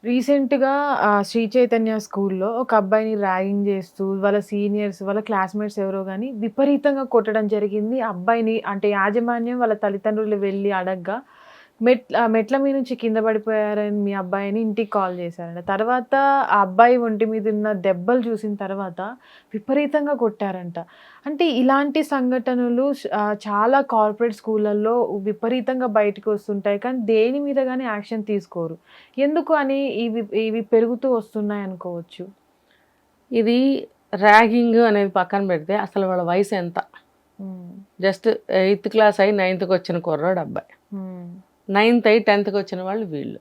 రీసెంట్‌గా శ్రీ చైతన్య స్కూల్‌లో ఒక అబ్బాయిని ర్యాగింగ్ చేస్తూ వాళ్ళ సీనియర్స్, వాళ్ళ క్లాస్‌మేట్స్ ఎవరో గాని విపరీతంగా కొట్టడం జరిగింది. ఆ అబ్బాయిని అంటే యాజమాన్యం వాళ్ళ తల్లిదండ్రులు వెళ్లి అడగ్గా మెట్ల మీద నుంచి కింద పడిపోయారని మీ అబ్బాయిని ఇంటికి కాల్ చేశారంట. తర్వాత ఆ అబ్బాయి ఒంటి మీదున్న దెబ్బలు చూసిన తర్వాత విపరీతంగా కొట్టారంట. అంటే ఇలాంటి సంఘటనలు చాలా కార్పొరేట్ స్కూళ్ళల్లో విపరీతంగా బయటకొస్తుంటాయి. కానీ దేని మీద గాని యాక్షన్ తీసుకోరు. ఎందుకు అని ఇవి ఇవి పెరుగుతూ వస్తున్నాయనుకోవచ్చు. ఇది ర్యాగింగ్ అనేది పక్కన పెడితే అసలు వాళ్ళ వయసు ఎంత? హ్మ్. జస్ట్ 8th క్లాస్ అయి 9th వచ్చిన కుర్రాడు అబ్బాయి. హ్మ్. 9th అయి 10th వచ్చిన వాళ్ళు వీళ్ళు.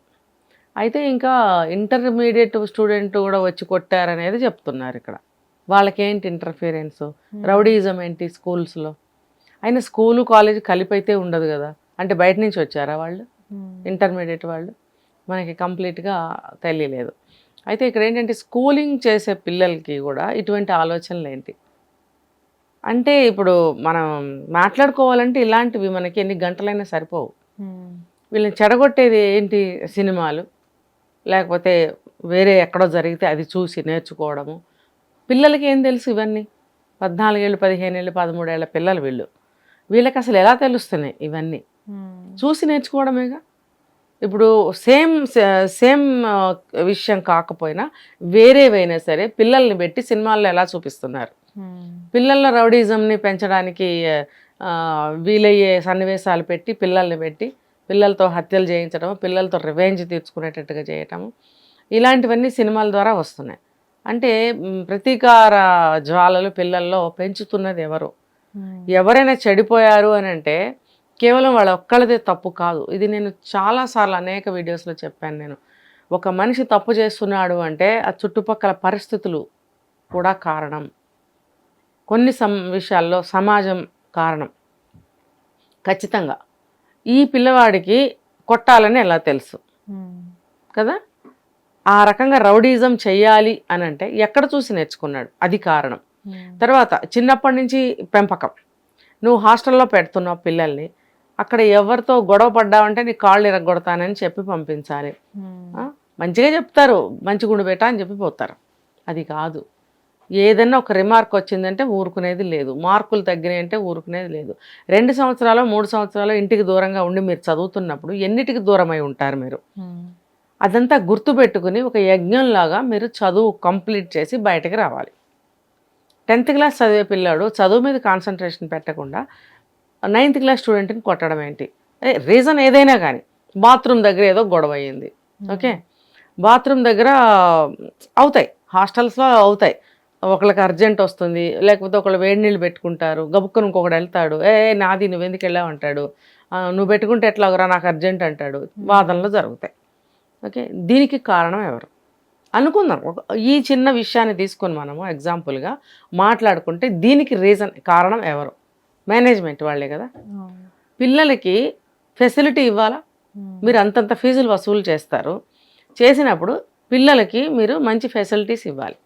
అయితే ఇంకా ఇంటర్మీడియట్ స్టూడెంట్ కూడా వచ్చి కొట్టారనేది చెప్తున్నారు ఇక్కడ. వాళ్ళకేంటి ఇంటర్ఫియరెన్స్? రౌడీయిజం ఏంటి స్కూల్స్‌లో? అయినా స్కూలు, కాలేజ్ కలిపైతే ఉండదు కదా! అంటే బయట నుంచి వచ్చారా వాళ్ళు? ఇంటర్మీడియట్ వాళ్ళు? మనకి కంప్లీట్‌గా తెలియలేదు. అయితే ఇక్కడ ఏంటంటే స్కూలింగ్ చేసే పిల్లలకి కూడా ఇటువంటి ఆలోచనలేంటి? అంటే ఇప్పుడు మనం మాట్లాడుకోవాలంటే ఇలాంటివి మనకి ఎన్ని గంటలైనా సరిపోవు. వీళ్ళని చెడగొట్టేది ఏంటి? సినిమాలు, లేకపోతే వేరే ఎక్కడో జరిగితే అది చూసి నేర్చుకోవడము. పిల్లలకి ఏం తెలుసు ఇవన్నీ? 14 ఏళ్ళు, 15 ఏళ్ళు, 13 ఏళ్ళ పిల్లలు వీళ్ళు. వీళ్ళకి అసలు ఎలా తెలుస్తున్నాయి ఇవన్నీ? చూసి నేర్చుకోవడమేగా. ఇప్పుడు సేమ్ విషయం కాకపోయినా వేరేవైనా సరే పిల్లల్ని పెట్టి సినిమాల్లో ఎలా చూపిస్తున్నారు? పిల్లల రౌడీజంని పెంచడానికి వీలయ్యే సన్నివేశాలు పెట్టి పిల్లల్ని పెట్టి పిల్లలతో హత్యలు చేయించడం, పిల్లలతో రివెంజ్ తీర్చుకునేటట్టుగా చేయటము, ఇలాంటివన్నీ సినిమాల ద్వారా వస్తున్నాయి. అంటే ప్రతీకార జ్వాలలు పిల్లల్లో పెంచుతున్నది ఎవరు? ఎవరైనా చెడిపోయారు అని అంటే కేవలం వాళ్ళ ఒక్కళ్ళదే తప్పు కాదు. ఇది నేను చాలాసార్లు అనేక వీడియోస్లో చెప్పాను నేను. ఒక మనిషి తప్పు చేస్తున్నాడు అంటే ఆ చుట్టుపక్కల పరిస్థితులు కూడా కారణం. కొన్ని విషయాల్లో సమాజం కారణం. ఖచ్చితంగా ఈ పిల్లవాడికి కొట్టాలని ఎలా తెలుసు కదా? ఆ రకంగా రౌడీజం చెయ్యాలి అని అంటే ఎక్కడ చూసి నేర్చుకున్నాడు? అది కారణం. తర్వాత చిన్నప్పటి నుంచి పెంపకం. నువ్వు హాస్టల్లో పెడుతున్నావు పిల్లల్ని, అక్కడ ఎవరితో గొడవ పడ్డావంటే నీ కాళ్ళు ఇరగొడతానని చెప్పి పంపించాలి. మంచిగా చెప్తారు, మంచి గుండు బేట అని చెప్పి పోతారు. అది కాదు. ఏదన్నా ఒక రిమార్క్ వచ్చిందంటే ఊరుకునేది లేదు, మార్కులు తగ్గినాయి అంటే ఊరుకునేది లేదు. 2 సంవత్సరాలు 3 సంవత్సరాలు ఇంటికి దూరంగా ఉండి మీరు చదువుతున్నప్పుడు ఎన్నిటికి దూరమై ఉంటారు మీరు? అదంతా గుర్తుపెట్టుకుని ఒక యజ్ఞంలాగా మీరు చదువు కంప్లీట్ చేసి బయటకు రావాలి. 10th క్లాస్ చదివే పిల్లాడు చదువు మీద కాన్సన్ట్రేషన్ పెట్టకుండా 9th క్లాస్ స్టూడెంట్ని కొట్టడం ఏంటి? రీజన్ ఏదైనా కానీ, బాత్రూమ్ దగ్గర ఏదో గొడవ అయ్యింది, ఓకే, బాత్రూమ్ దగ్గర అవుతాయి, హాస్టల్స్లో అవుతాయి. ఒకళ్ళకి అర్జెంట్ వస్తుంది, లేకపోతే ఒకళ్ళు వేడి నీళ్ళు పెట్టుకుంటారు, గబుక్కుని ఇంకొకడు వెళ్తాడు, నాది నువ్వు ఎందుకు వెళ్ళావు అంటాడు, నువ్వు పెట్టుకుంటే ఎట్లాగరా నాకు అర్జెంట్ అంటాడు, వాదనలు జరుగుతాయి. ఓకే, దీనికి కారణం ఎవరు అనుకుందాం. ఈ చిన్న విషయాన్ని తీసుకొని మనము ఎగ్జాంపుల్గా మాట్లాడుకుంటే దీనికి కారణం ఎవరు? మేనేజ్మెంట్ వాళ్ళే కదా. పిల్లలకి ఫెసిలిటీ ఇవ్వాలా? మీరు అంతంత ఫీజులు వసూలు చేస్తారు, చేసినప్పుడు పిల్లలకి మీరు మంచి ఫెసిలిటీస్ ఇవ్వాలి.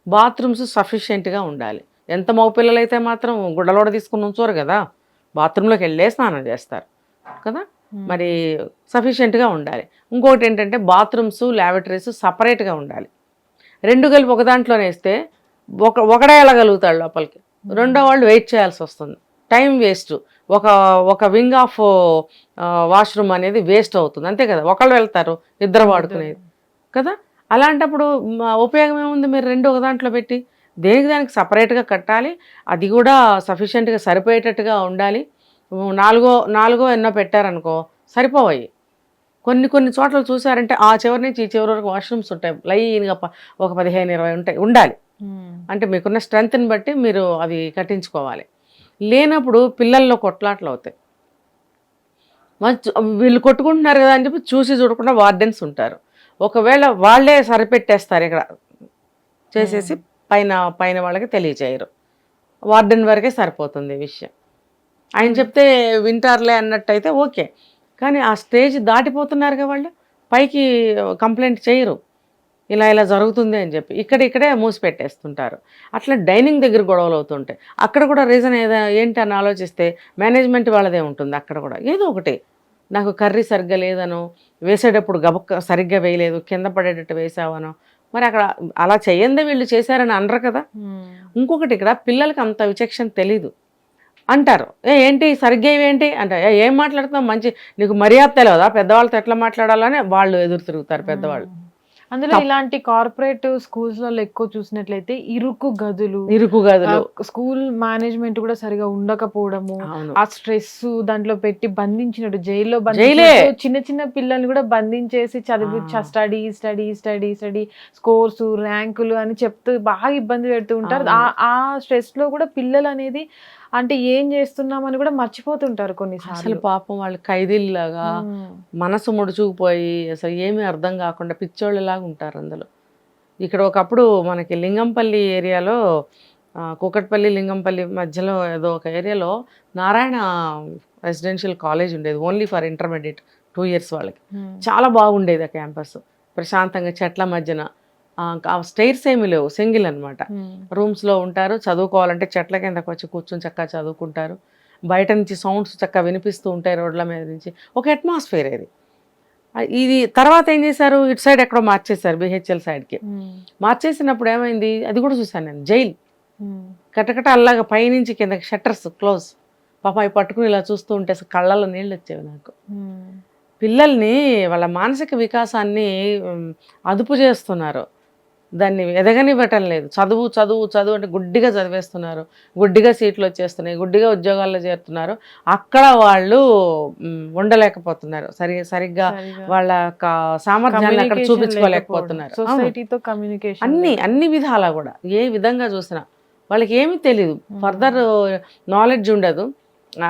బాత్రూమ్స్ సఫిషియెంట్గా ఉండాలి. ఎంత మగ పిల్లలైతే మాత్రం గుడ్డలోడ తీసుకుని ఉంచోరు కదా, బాత్రూంలోకి వెళ్ళే స్నానం చేస్తారు కదా. మరి సఫిషియెంట్గా ఉండాలి. ఇంకోటి ఏంటంటే బాత్రూమ్స్, ల్యాబరేటరీస్ సపరేట్గా ఉండాలి. 2 కలిపి ఒక దాంట్లోనే వేస్తే ఒకడే వెళ్ళగలుగుతాడు లోపలికి, రెండో వాళ్ళు వెయిట్ చేయాల్సి వస్తుంది, టైం వేస్ట్. ఒక వింగ్ ఆఫ్ వాష్రూమ్ అనేది వేస్ట్ అవుతుంది, అంతే కదా. ఒకళ్ళు వెళ్తారు, ఇద్దరు వాడుకునేది కదా. అలాంటప్పుడు ఉపయోగం ఏముంది? మీరు 2 ఒక దాంట్లో పెట్టి దేనికి దానికి సపరేట్గా కట్టాలి. అది కూడా సఫిషియెంట్గా సరిపోయేటట్టుగా ఉండాలి. నాలుగో ఎన్నో పెట్టారనుకో సరిపోవయ్యి. కొన్ని చోట్ల చూసారంటే ఆ చివరి నుంచి ఈ చివరి వరకు వాష్రూమ్స్ ఉంటాయి, లైన్గా ఒక 15-20 ఉండాలి. అంటే మీకున్న స్ట్రెంగ్త్ని బట్టి మీరు అవి కట్టించుకోవాలి. లేనప్పుడు పిల్లల్లో కొట్లాట్లు అవుతాయి. వీళ్ళు కొట్టుకుంటున్నారు కదా అని చెప్పి చూసి చూడకుండా వార్డెన్స్ ఉంటారు. ఒకవేళ వాళ్ళే సరిపెట్టేస్తారు ఇక్కడ చేసేసి పైన వాళ్ళకి తెలియచేయరు, వార్డెన్ వరకే సరిపోతుంది విషయం. ఆయన చెప్తే వింటారులే అన్నట్టయితే ఓకే, కానీ ఆ స్టేజ్ దాటిపోతున్నారుగా వాళ్ళు, పైకి కంప్లైంట్ చేయరు ఇలా జరుగుతుంది అని చెప్పి, ఇక్కడే మూసి పెట్టేస్తుంటారు. అట్లా డైనింగ్ దగ్గర గొడవలు అవుతుంటాయి. అక్కడ కూడా రీజన్ ఏంటి అని ఆలోచిస్తే మేనేజ్మెంట్ వాళ్ళదే ఉంటుంది. అక్కడ కూడా ఏదో ఒకటి నాకు కర్రీ సరిగ్గా లేదనో, వేసేటప్పుడు గబక్క సరిగ్గా వేయలేదు, కింద పడేటట్టు వేసావనో, మరి అక్కడ అలా చేయందే వీళ్ళు చేశారని అనరు కదా. ఇంకొకటి ఇక్కడ పిల్లలకి అంత విచక్షణ తెలీదు అంటారు. ఏంటి సరిగ్గా ఇవేంటి అంటే, ఏం మాట్లాడుతున్నావు, మంచి నీకు మర్యాద తెలియదా, పెద్దవాళ్ళతో ఎట్లా మాట్లాడాలని వాళ్ళు ఎదురు తిరుగుతారు పెద్దవాళ్ళు. అందులో ఇలాంటి కార్పొరేట్ స్కూల్స్ లో ఎక్కువ చూసినట్లయితే ఇరుకు గదులు, స్కూల్ మేనేజ్మెంట్ కూడా సరిగా ఉండకపోవడము, ఆ స్ట్రెస్ దాంట్లో పెట్టి బంధించినట్టు జైల్లో చిన్న చిన్న పిల్లల్ని కూడా బంధించేసి చదివి study study study study scores ర్యాంకులు అని చెప్తూ బాగా ఇబ్బంది పెడుతూ ఉంటారు. ఆ స్ట్రెస్ లో కూడా పిల్లలు అనేది అంటే ఏం చేస్తున్నామని కూడా మర్చిపోతుంటారు కొన్నిసార్లు. అసలు పాపం వాళ్ళు ఖైదీల్లాగా మనసు ముడుచుకుపోయి అసలు ఏమీ అర్థం కాకుండా పిచ్చోళ్ళలాగా ఉంటారు అందులో. ఇక్కడ ఒకప్పుడు మనకి లింగంపల్లి ఏరియాలో, కూకట్పల్లి లింగంపల్లి మధ్యలో ఏదో ఒక ఏరియాలో నారాయణ రెసిడెన్షియల్ కాలేజ్ ఉండేది, ఓన్లీ ఫర్ ఇంటర్మీడియట్ 2 years వాళ్ళకి. చాలా బాగుండేది ఆ క్యాంపస్, ప్రశాంతంగా చెట్ల మధ్యన. స్టైర్స్ ఏమీ లేవు, సింగిల్ అనమాట. రూమ్స్లో ఉంటారు, చదువుకోవాలంటే చెట్ల కిందకు వచ్చి కూర్చొని చక్కగా చదువుకుంటారు. బయట నుంచి సౌండ్స్ చక్కగా వినిపిస్తూ ఉంటాయి రోడ్ల మీద నుంచి. ఒక అట్మాస్ఫియర్ ఇది. ఇది తర్వాత ఏం చేశారు, ఇటు సైడ్ ఎక్కడో మార్చేశారు, బిహెచ్ఎల్ సైడ్కి. మార్చేసినప్పుడు ఏమైంది, అది కూడా చూశాను నేను, జైలు కటకట అల్లాగా పైనుంచి కిందకి షట్టర్స్ క్లోజ్. పాప అవి పట్టుకుని ఇలా చూస్తూ ఉంటే అసలు కళ్ళల్లో నీళ్ళు వచ్చేవి నాకు. పిల్లల్ని వాళ్ళ మానసిక వికాసాన్ని అదుపు చేస్తున్నారు, దాన్ని ఎదగనివ్వటం లేదు. చదువు చదువు చదువు అంటే గుడ్డిగా చదివేస్తున్నారు, గుడ్డిగా సీట్లు వచ్చేస్తున్నాయి, గుడ్డిగా ఉద్యోగాల్లో చేరుతున్నారు. అక్కడ వాళ్ళు ఉండలేకపోతున్నారు, సరిగ్గా వాళ్ళ సామర్థ్యాన్ని అక్కడ చూపించుకోలేకపోతున్నారు. అన్ని విధాలా కూడా ఏ విధంగా చూసినా వాళ్ళకి ఏమీ తెలియదు, ఫర్దర్ నాలెడ్జ్ ఉండదు.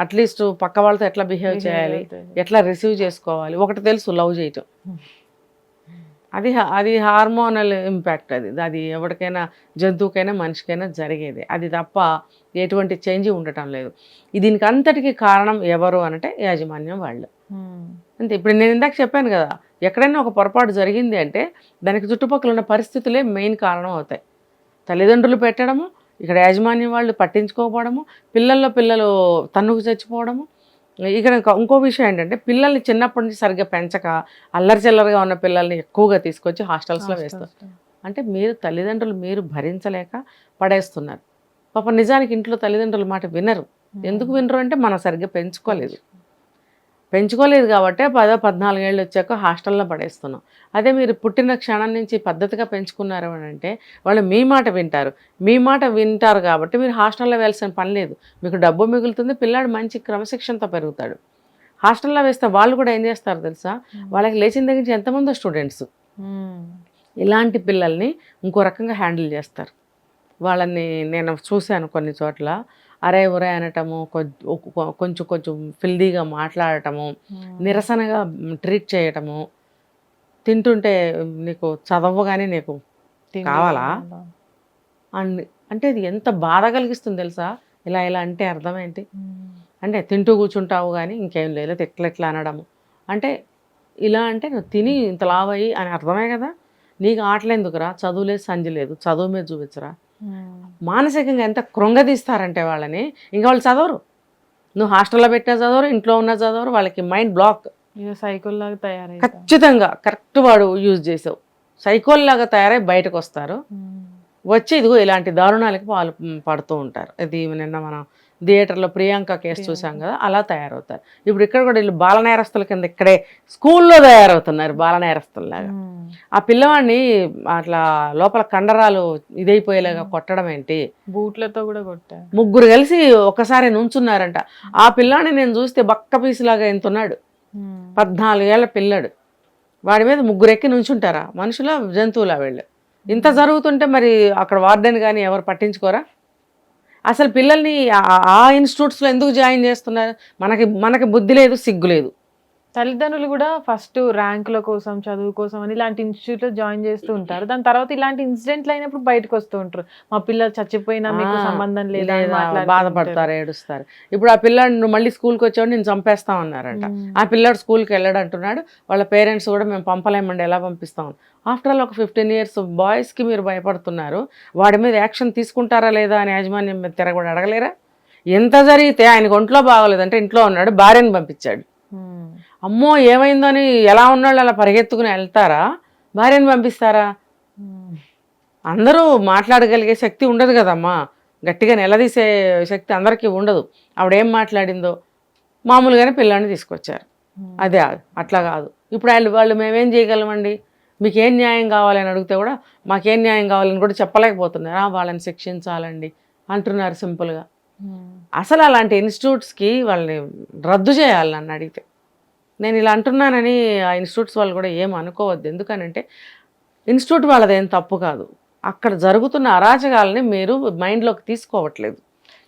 అట్లీస్ట్ పక్క వాళ్ళతో ఎట్లా బిహేవ్ చేయాలి, ఎట్లా రిసీవ్ చేసుకోవాలి, ఒకటి తెలుసు, లవ్ చేయటం. అది హార్మోనల్ ఇంపాక్ట్. అది ఎవరికైనా, జంతువుకైనా మనిషికైనా జరిగేది. అది తప్ప ఎటువంటి చేంజ్ ఉండటం లేదు. దీనికి అంతటికీ కారణం ఎవరు అంటే యాజమాన్యం వాళ్ళు అంతే. ఇప్పుడు నేను ఇందాక చెప్పాను కదా, ఎక్కడైనా ఒక పొరపాటు జరిగింది అంటే దానికి చుట్టుపక్కల ఉన్న పరిస్థితులే మెయిన్ కారణం అవుతాయి. తల్లిదండ్రులు పెట్టడము, ఇక్కడ యాజమాన్యం వాళ్ళు పట్టించుకోకపోవడము, పిల్లలు తన్నుకు చచ్చిపోవడము. ఇక్కడ ఇంకో విషయం ఏంటంటే, పిల్లల్ని చిన్నప్పటి నుంచి సరిగ్గా పెంచక అల్లరి చిల్లరగా ఉన్న పిల్లల్ని ఎక్కువగా తీసుకొచ్చి హాస్టల్స్లో వేస్తారు. అంటే మీరు తల్లిదండ్రులు మీరు భరించలేక పడేస్తున్నారు. పాప నిజానికి ఇంట్లో తల్లిదండ్రుల మాట వినరు. ఎందుకు వినరు అంటే మనం సరిగ్గా పెంచుకోలేదు కాబట్టి 10-14 ఏళ్ళు వచ్చాక హాస్టల్లో పడేస్తున్నాం. అదే మీరు పుట్టిన క్షణం నుంచి పద్ధతిగా పెంచుకున్నారు అని అంటే వాళ్ళు మీ మాట వింటారు కాబట్టి మీరు హాస్టల్లో వెళ్ళాల్సిన పని లేదు. మీకు డబ్బు మిగులుతుంది, పిల్లాడు మంచి క్రమశిక్షణతో పెరుగుతాడు. హాస్టల్లో వేస్తే వాళ్ళు కూడా ఏం చేస్తారు తెలుసా, వాళ్ళకి లేచిన దగ్గర నుంచి ఎంతమందో స్టూడెంట్స్ ఇలాంటి పిల్లల్ని ఇంకో రకంగా హ్యాండిల్ చేస్తారు. వాళ్ళని నేను చూశాను కొన్ని చోట్ల. అరే ఉరే అనటము, కొంచెం ఫిల్దీగా మాట్లాడటము, నిరసనగా ట్రీట్ చేయటము, తింటుంటే నీకు చదవగానే నీకు కావాలా అంటే ఇది ఎంత బాధ కలిగిస్తుంది తెలుసా. ఇలా అంటే అర్థం ఏంటి అంటే, తింటూ కూర్చుంటావు కానీ ఇంకేం లేదు, ఎట్లా అనడము అంటే, ఇలా అంటే నువ్వు తిని ఇంత లావయ్యి అని అర్థమే కదా. నీకు ఆటలు ఎందుకురా, చదువు లేదు సంజి లేదు, చదువు మీద చూపించరా. మానసికంగా ఎంత కృంగదీస్తారంటే వాళ్ళని, ఇంకా వాళ్ళు చదవరు. నువ్వు హాస్టల్లో పెట్టినా చదవరు, ఇంట్లో ఉన్నా చదవరు, వాళ్ళకి మైండ్ బ్లాక్. సైకోల్ లాగా తయారై, ఖచ్చితంగా కరెక్ట్ వాడు యూజ్ చేసావు, సైకోల్ లాగా తయారై బయటకు వస్తారు. వచ్చి ఇదిగో ఇలాంటి దారుణాలకి వాళ్ళు పడుతూ ఉంటారు. ఇది నిన్న మనం థియేటర్లో ప్రియాంక కేసు చూసాం కదా, అలా తయారవుతారు. ఇప్పుడు ఇక్కడ కూడా వీళ్ళు బాలనేరస్తుల కింద ఇక్కడే స్కూల్లో తయారవుతున్నారు, బాలనేరస్తుల్లాగా. ఆ పిల్లవాడిని అట్లా లోపల కండరాలు ఇదైపోయేలాగా కొట్టడం ఏంటి, బూట్లతో కూడా కొట్టారు. 3 కలిసి ఒకసారి నుంచున్నారంట. ఆ పిల్లాడిని నేను చూస్తే బక్క పీసులాగా ఎంతున్నాడు, 14 ఏళ్ల పిల్లడు. వాడి మీద 3 ఎక్కి నుంచుంటారా, మనుషుల జంతువులా వీళ్ళు. ఇంత జరుగుతుంటే మరి అక్కడ వార్డెన్ కానీ ఎవరు పట్టించుకోరా. అసలు పిల్లల్ని ఆ ఇన్స్టిట్యూట్స్లో ఎందుకు జాయిన్ చేస్తున్నారు, మనకి బుద్ధి లేదు, సిగ్గు లేదు. తల్లిదండ్రులు కూడా ఫస్ట్ ర్యాంకుల కోసం, చదువు కోసం అని ఇలాంటి ఇన్స్టిట్యూట్లో జాయిన్ చేస్తూ ఉంటారు. దాని తర్వాత ఇలాంటి ఇన్సిడెంట్లు అయినప్పుడు బయటకు వస్తూ ఉంటారు, మా పిల్లలు చచ్చిపోయినా మీకు సంబంధం లేదా, బాధపడతారు, ఏడుస్తారు. ఇప్పుడు ఆ పిల్లాడు నువ్వు మళ్ళీ స్కూల్కి వచ్చాడు నేను చంపేస్తాం అన్నారంట. ఆ పిల్లాడు స్కూల్కి వెళ్ళాడు అంటున్నాడు. వాళ్ళ పేరెంట్స్ కూడా మేము పంపలేమండి, ఎలా పంపిస్తాం. ఆఫ్టర్ ఆల్ ఒక 15 years బాయ్స్కి మీరు భయపడుతున్నారు, వాడి మీద యాక్షన్ తీసుకుంటారా లేదా అని యాజమాన్యం మీద తిరగబడి అడగలేరా. ఎంత జరిగితే ఆయనకు ఒంట్లో బాగోలేదంటే ఇంట్లో ఉన్నాడు, భార్యను పంపించాడు. అమ్మో ఏమైందో అని ఎలా ఉన్నాళ్ళు అలా పరిగెత్తుకుని వెళ్తారా, భార్యను పంపిస్తారా? అందరూ మాట్లాడగలిగే శక్తి ఉండదు కదమ్మా, గట్టిగా నిలదీసే శక్తి అందరికీ ఉండదు. ఆవిడేం మాట్లాడిందో మామూలుగానే పిల్లాన్ని తీసుకొచ్చారు. అదే అట్లా కాదు. ఇప్పుడు వాళ్ళు మేమేం చేయగలమండి, మీకేం న్యాయం కావాలని అడిగితే కూడా మాకేం న్యాయం కావాలని కూడా చెప్పలేకపోతున్నారు. వాళ్ళని శిక్షించాలండి అంటున్నారు సింపుల్గా. అసలు అలాంటి ఇన్స్టిట్యూట్స్కి వాళ్ళని రద్దు చేయాలి నన్ను అడిగితే. నేను ఇలా అంటున్నానని ఆ ఇన్స్టిట్యూట్స్ వాళ్ళు కూడా ఏం అనుకోవద్దు. ఎందుకనంటే ఇన్స్టిట్యూట్ వాళ్ళదేం తప్పు కాదు, అక్కడ జరుగుతున్న అరాచకాలని మీరు మైండ్లోకి తీసుకోవట్లేదు.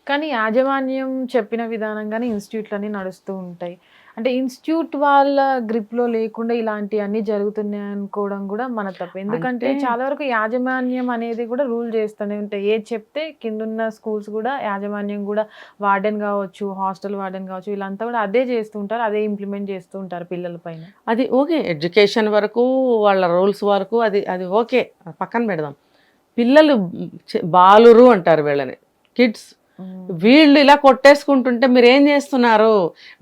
కానీ యాజమాన్యం చెప్పిన విధానంగానే ఇన్స్టిట్యూట్లన్నీ నడుస్తూ ఉంటాయి. అంటే ఇన్స్టిట్యూట్ వాళ్ళ గ్రిప్లో లేకుండా ఇలాంటివన్నీ జరుగుతున్నాయి అనుకోవడం కూడా మన తప్పు. ఎందుకంటే చాలా వరకు యాజమాన్యం అనేది కూడా రూల్ చేస్తూనే ఉంటాయి. ఏది చెప్తే కిందున్న స్కూల్స్ కూడా యాజమాన్యం కూడా వార్డెన్ కావచ్చు, హాస్టల్ వార్డెన్ కావచ్చు, వీళ్ళంతా కూడా అదే చేస్తూ ఉంటారు, అదే ఇంప్లిమెంట్ చేస్తూ ఉంటారు పిల్లల పైన. అది ఓకే, ఎడ్యుకేషన్ వరకు వాళ్ళ రూల్స్ వరకు అది ఓకే, పక్కన పెడదాం. పిల్లలు బాలురు అంటారు వీళ్ళని, కిడ్స్. వీళ్ళు ఇలా కొట్టేసుకుంటుంటే మీరు ఏం చేస్తున్నారు?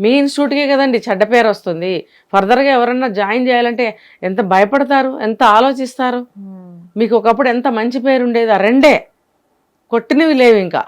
మీ ఇన్స్టిట్యూట్కే కదండి చెడ్డ పేరు వస్తుంది. ఫర్దర్గా ఎవరన్నా జాయిన్ చేయాలంటే ఎంత భయపడతారు, ఎంత ఆలోచిస్తారు. మీకు ఒకప్పుడు ఎంత మంచి పేరు ఉండేది, ఆ రెండే కొట్టినవి లేవు ఇంకా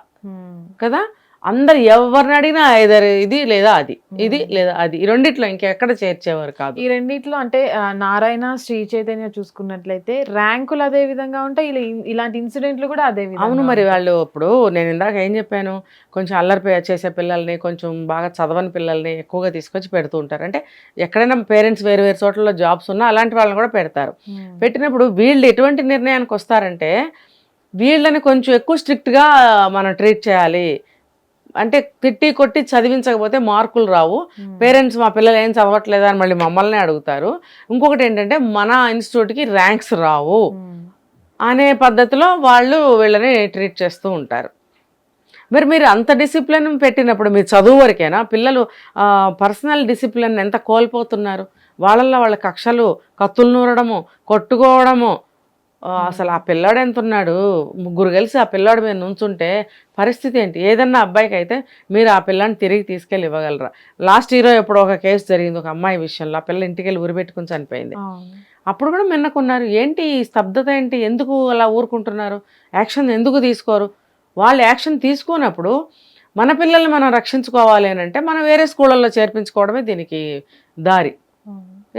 కదా. అందరు ఎవరిని అడిగినా ఐదర్ ఇది లేదా అది, ఇది లేదా అది, ఈ రెండిట్లో ఇంకెక్కడ చేర్చేవారు కాదు. ఈ రెండిట్లో అంటే నారాయణ, శ్రీ చైతన్య చూసుకున్నట్లయితే ర్యాంకులు అదే విధంగా ఉంటాయి, ఇలాంటి ఇన్సిడెంట్లు కూడా అదే విధంగా. అవును, మరి వాళ్ళు ఇప్పుడు నేను ఇందాక ఏం చెప్పాను, కొంచెం అల్లరి చేసే పిల్లల్ని, కొంచెం బాగా చదవని పిల్లల్ని ఎక్కువగా తీసుకొచ్చి పెడుతూ ఉంటారు. అంటే ఎక్కడైనా పేరెంట్స్ వేరు వేరు చోట్లలో జాబ్స్ ఉన్నా అలాంటి వాళ్ళని కూడా పెడతారు. పెట్టినప్పుడు వీళ్ళు ఎటువంటి నిర్ణయానికి వస్తారంటే వీళ్ళని కొంచెం ఎక్కువ స్ట్రిక్ట్గా మనం ట్రీట్ చేయాలి. అంటే తిట్టి కొట్టి చదివించకపోతే మార్కులు రావు, పేరెంట్స్ మా పిల్లలు ఏం చదవట్లేదా అని మళ్ళీ మమ్మల్ని అడుగుతారు. ఇంకొకటి ఏంటంటే మన ఇన్స్టిట్యూట్కి ర్యాంక్స్ రావు అనే పద్ధతిలో వాళ్ళు వీళ్ళని ట్రీట్ చేస్తూ ఉంటారు. మరి మీరు అంత డిసిప్లిన్ పెట్టినప్పుడు మీరు చదువు వరకేనా? పిల్లలు పర్సనల్ డిసిప్లిన్ ఎంత కోల్పోతున్నారు. వాళ్ళల్లో వాళ్ళ కక్షలు, కత్తులు నూరడము, కొట్టుకోవడము. అసలు ఆ పిల్లాడు ఎంత ఉన్నాడు, ముగ్గురు కలిసి ఆ పిల్లాడు మీద నుంచుంటే పరిస్థితి ఏంటి? ఏదన్నా అబ్బాయికి అయితే మీరు ఆ పిల్లాన్ని తిరిగి తీసుకెళ్ళి ఇవ్వగలరా? లాస్ట్ ఇయర్ ఎప్పుడు ఒక కేసు జరిగింది ఒక అమ్మాయి విషయంలో, ఆ పిల్ల ఇంటికి వెళ్ళి ఉరిపెట్టుకుని చనిపోయింది. అప్పుడు కూడా మిన్నకున్నారు. ఏంటి ఈ స్తబ్దత ఏంటి, ఎందుకు అలా ఊరుకుంటున్నారు, యాక్షన్ ఎందుకు తీసుకోరు? వాళ్ళు యాక్షన్ తీసుకున్నప్పుడు మన పిల్లల్ని మనం రక్షించుకోవాలి అని అంటే మనం వేరే స్కూళ్ళల్లో చేర్పించుకోవడమే దీనికి దారి.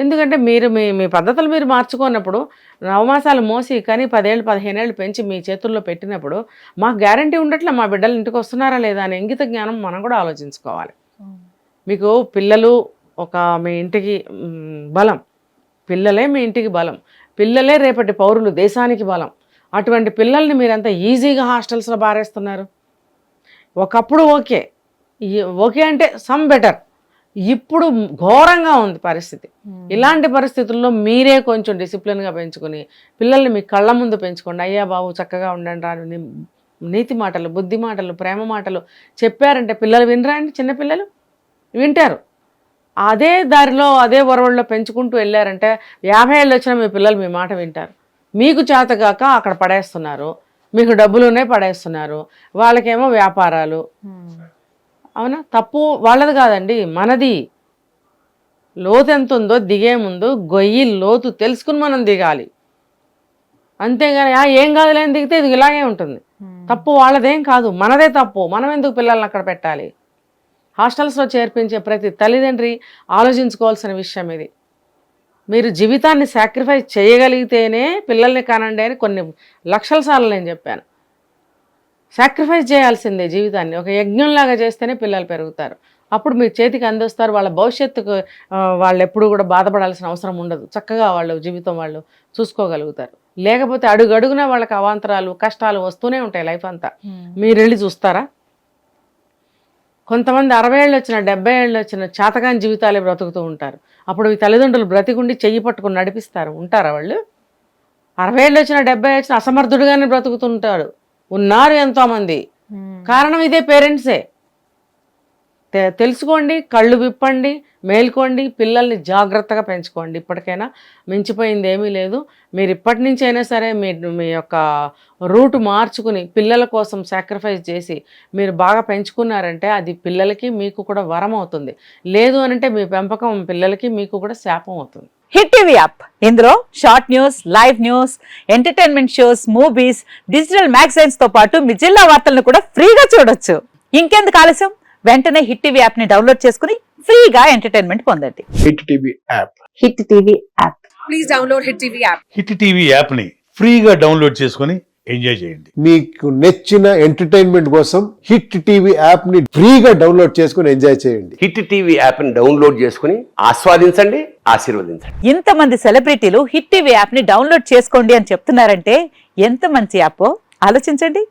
ఎందుకంటే మీరు మీ పద్ధతులు మీరు మార్చుకున్నప్పుడు, నవమాసాలు మోసి కానీ 10 ఏళ్ళు 15 ఏళ్ళు పెంచి మీ చేతుల్లో పెట్టినప్పుడు మాకు గ్యారంటీ ఉండట్లే మా బిడ్డలు ఇంటికి వస్తున్నారా లేదా అనే ఇంగిత జ్ఞానం మనం కూడా ఆలోచించుకోవాలి. మీకు పిల్లలు మీ ఇంటికి బలం, పిల్లలే మీ ఇంటికి బలం, పిల్లలే రేపటి పౌరులు, దేశానికి బలం. అటువంటి పిల్లల్ని మీరంతా ఈజీగా హాస్టల్స్లో బారేస్తున్నారు. ఒకప్పుడు ఓకే అంటే సమ్ బెటర్, ఇప్పుడు ఘోరంగా ఉంది పరిస్థితి. ఇలాంటి పరిస్థితుల్లో మీరే కొంచెం డిసిప్లిన్గా పెంచుకుని పిల్లల్ని మీ కళ్ళ ముందు పెంచుకోండి. అయ్యా బాబు చక్కగా ఉండండి రాని నీతి మాటలు, బుద్ధి మాటలు, ప్రేమ మాటలు చెప్పారంటే పిల్లలు వినరా అండి? చిన్నపిల్లలు వింటారు. అదే దారిలో అదే వరవల్లో పెంచుకుంటూ వెళ్ళారంటే 50 ఏళ్ళు వచ్చినా మీ పిల్లలు మీ మాట వింటారు. మీకు చేతగాక అక్కడ పడేస్తున్నారు, మీకు డబ్బులునే పడేస్తున్నారు, వాళ్ళకేమో వ్యాపారాలు. అవునా? తప్పు వాళ్ళది కాదండి, మనది. లోతు ఎంత ఉందో దిగే ముందు గొయ్యి లోతు తెలుసుకుని మనం దిగాలి. అంతేగాని ఏం కాదులేని దిగితే ఇది ఇలాగే ఉంటుంది. తప్పు వాళ్ళదేం కాదు, మనదే తప్పు. మనం ఎందుకు పిల్లల్ని అక్కడ పెట్టాలి? హాస్టల్స్లో చేర్పించే ప్రతి తల్లిదండ్రి ఆలోచించుకోవాల్సిన విషయం ఇది. మీరు జీవితాన్ని సాక్రిఫైస్ చేయగలిగితేనే పిల్లల్ని కనండి అని కొన్ని లక్షల సార్లు నేను చెప్పాను. సాక్రిఫైస్ చేయాల్సిందే జీవితాన్ని, ఒక యజ్ఞంలాగా చేస్తేనే పిల్లలు పెరుగుతారు. అప్పుడు మీ చేతికి అందిస్తారు. వాళ్ళ భవిష్యత్తుకు వాళ్ళు ఎప్పుడు కూడా బాధపడాల్సిన అవసరం ఉండదు. చక్కగా వాళ్ళు జీవితం వాళ్ళు చూసుకోగలుగుతారు. లేకపోతే అడుగడుగునా వాళ్ళకి అవాంతరాలు, కష్టాలు వస్తూనే ఉంటాయి లైఫ్ అంతా. మీరు వెళ్ళి చూస్తారా? కొంతమంది 60 ఏళ్ళు వచ్చిన 70 ఏళ్ళు వచ్చిన చేతకాని జీవితాలే బ్రతుకుతూ ఉంటారు. అప్పుడు ఈ తల్లిదండ్రులు బ్రతికుండి చెయ్యి పట్టుకుని నడిపిస్తారు. ఉంటారా వాళ్ళు? 60 ఏళ్ళు వచ్చిన 70 వచ్చిన అసమర్థుడుగానే బ్రతుకుతుంటాడు. ఉన్నారు ఎంతోమంది. కారణం ఇదే, పేరెంట్సే. తెలుసుకోండి, కళ్ళు విప్పండి, మేల్కోండి, పిల్లల్ని జాగ్రత్తగా పెంచుకోండి. ఇప్పటికైనా మించిపోయింది ఏమీ లేదు. మీరు ఇప్పటి నుంచి అయినా సరే మీ యొక్క రూట్ మార్చుకుని పిల్లల కోసం సాక్రిఫైస్ చేసి మీరు బాగా పెంచుకున్నారంటే అది పిల్లలకి మీకు కూడా వరం అవుతుంది. లేదు అనంటే మీ పెంపకం పిల్లలకి మీకు కూడా శాపం అవుతుంది. హిట్ టీవీ యాప్, ఇందులో short news, live news, entertainment shows, movies, digital magazines తో పాటు మీ జిల్లా వార్తలను కూడా ఫ్రీగా చూడొచ్చు. ఇంకెందుకు ఆలస్యం, వెంటనే హిట్ టీవీ యాప్ ని డౌన్లోడ్ చేసుకుని ఫ్రీగా ఎంటర్టైన్మెంట్ పొందండి. Hit TV app. Hit TV app. Please download hit TV app. Hit TV యాప్ని ఫ్రీగా డౌన్లోడ్ చేసుకొని ఎంజాయ్ చేయండి. మీకు నచ్చిన ఎంటర్టైన్మెంట్ కోసం హిట్ టీవీ యాప్ ని ఫ్రీగా డౌన్లోడ్ చేసుకుని ఎంజాయ్ చేయండి. హిట్ టీవీ యాప్ని డౌన్లోడ్ చేసుకుని ఆస్వాదించండి, ఆశీర్వదించండి. ఇంతమంది సెలబ్రిటీలు హిట్ టీవీ యాప్ ని డౌన్లోడ్ చేసుకోండి అని చెప్తున్నారంటే ఎంత మంచి యాప్ ఆలోచించండి.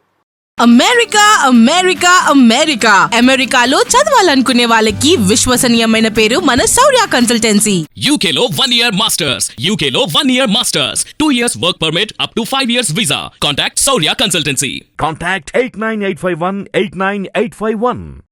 అమెరికా అమెరికా అమెరికా అమెరికాలో చదవాలనుకునే వాళ్ళకి విశ్వసనీయమైన పేరు మన శౌర్య కన్సల్టెన్సీ. UK లో 1 year masters, UK లో 1 year masters, 2 years work permit up to 5 years visa. Contact Saurya Consultancy. Contact 89851 89851.